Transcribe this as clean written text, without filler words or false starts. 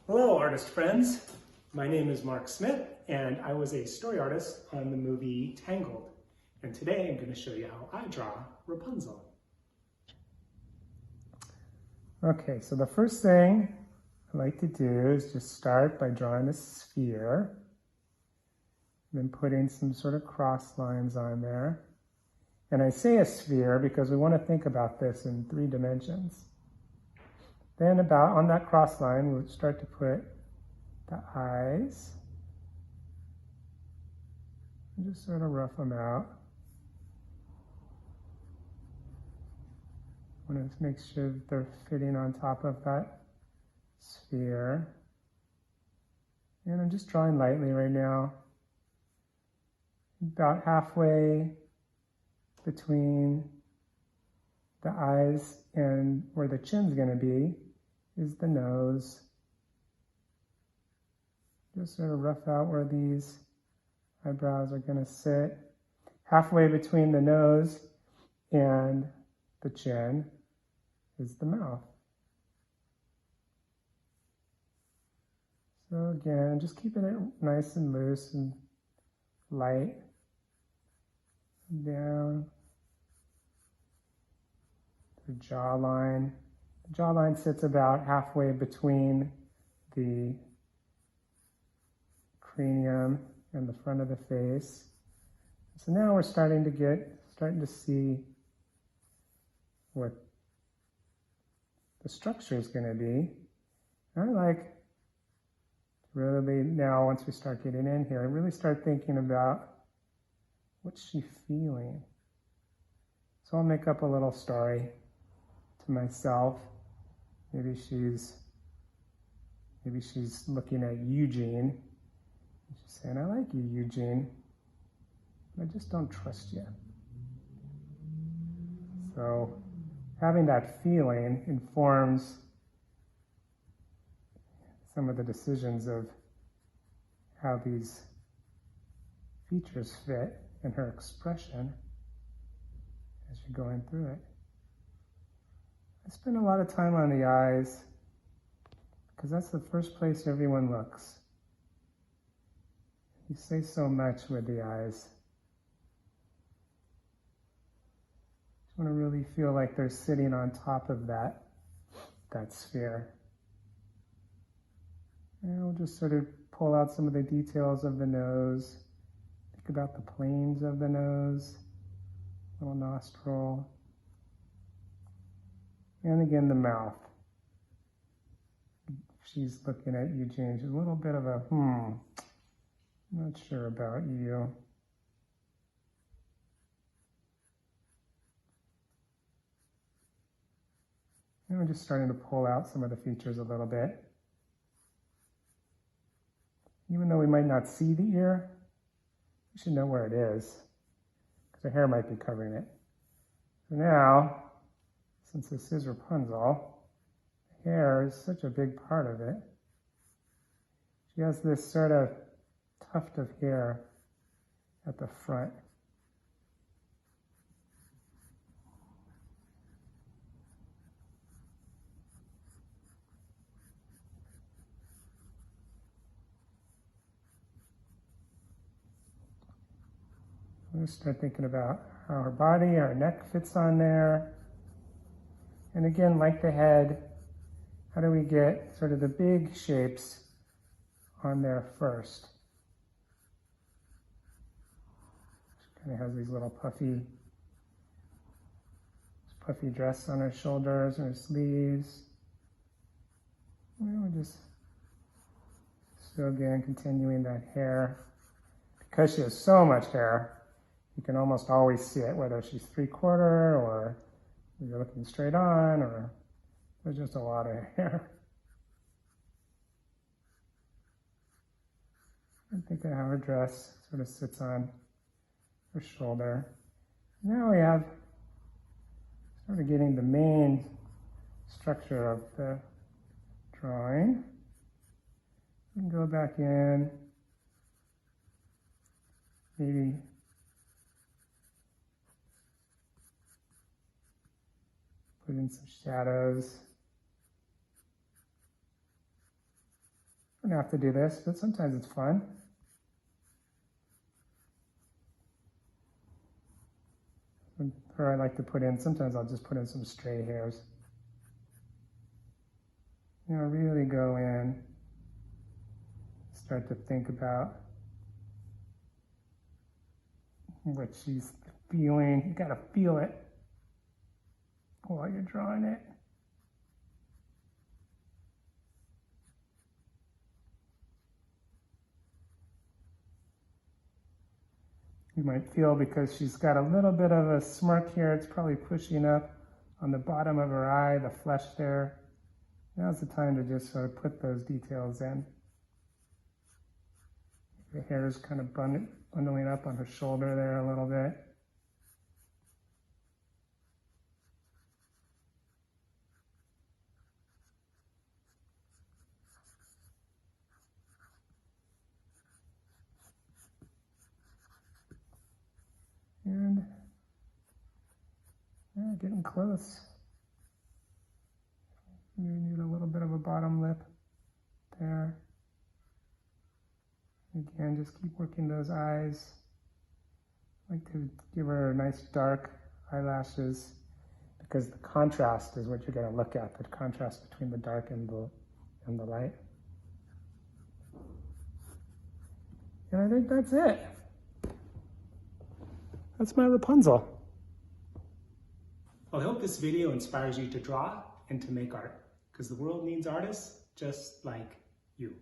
Hello, artist friends. My name is Marc Smith, and I was a story artist on the movie Tangled. And today I'm going to show you how I draw Rapunzel. Okay, so the first thing I like to do is just start by drawing a sphere, then putting some sort of cross lines on there. And I say a sphere because we want to think about this in 3 dimensions. Then about on that cross line, we'll start to put the eyes. And just sort of rough them out. I want to make sure that they're fitting on top of that sphere. And I'm just drawing lightly right now. About halfway between the eyes and where the chin's going to be is the nose. Just sort of rough out where these eyebrows are going to sit. Halfway between the nose and the chin is the mouth. So again, just keeping it nice and loose and light. Down the jawline. The jawline sits about halfway between the cranium and the front of the face. So now we're starting to see what the structure is going to be. I like to really now, once we start getting in here, really start thinking about what's she feeling. So I'll make up a little story to myself. Maybe she's looking at Eugene. She's saying, "I like you, Eugene, but I just don't trust you." So having that feeling informs some of the decisions of how these features fit in her expression as you're going through it. I spend a lot of time on the eyes because that's the first place everyone looks. You say so much with the eyes. You want to really feel like they're sitting on top of that sphere. And we'll just sort of pull out some of the details of the nose. Think about the planes of the nose, little nostril, and again the mouth. She's looking at Eugene. She's a little bit of a, not sure about you. And we're just starting to pull out some of the features a little bit. Even though we might not see the ear, we should know where it is, because the hair might be covering it. So now, since this is Rapunzel, the hair is such a big part of it. She has this sort of tuft of hair at the front. We'll start thinking about how her body, her neck fits on there. And again, like the head, how do we get sort of the big shapes on there first? She kind of has these little puffy dress on her shoulders and her sleeves. And we're just, so again, continuing that hair. Because she has so much hair, you can almost always see it, whether she's 3/4 or you're looking straight on, or there's just a lot of hair. And think of how her dress sort of sits on her shoulder. Now we have started getting the main structure of the drawing. We can go back in, maybe put in some shadows. don't have to do this, but sometimes it's fun. Or I like to put in, sometimes I'll just put in some stray hairs. You know, really go in, start to think about what she's feeling. You gotta feel it while you're drawing it. You might feel because she's got a little bit of a smirk here, it's probably pushing up on the bottom of her eye, the flesh there. Now's the time to just sort of put those details in. The hair is kind of bundling up on her shoulder there a little bit. And yeah, getting close. You need a little bit of a bottom lip there. Again, just keep working those eyes. I like to give her nice dark eyelashes because the contrast is what you're going to look at, the contrast between the dark and the light. And I think that's it. That's my Rapunzel. Well, I hope this video inspires you to draw and to make art, because the world needs artists just like you.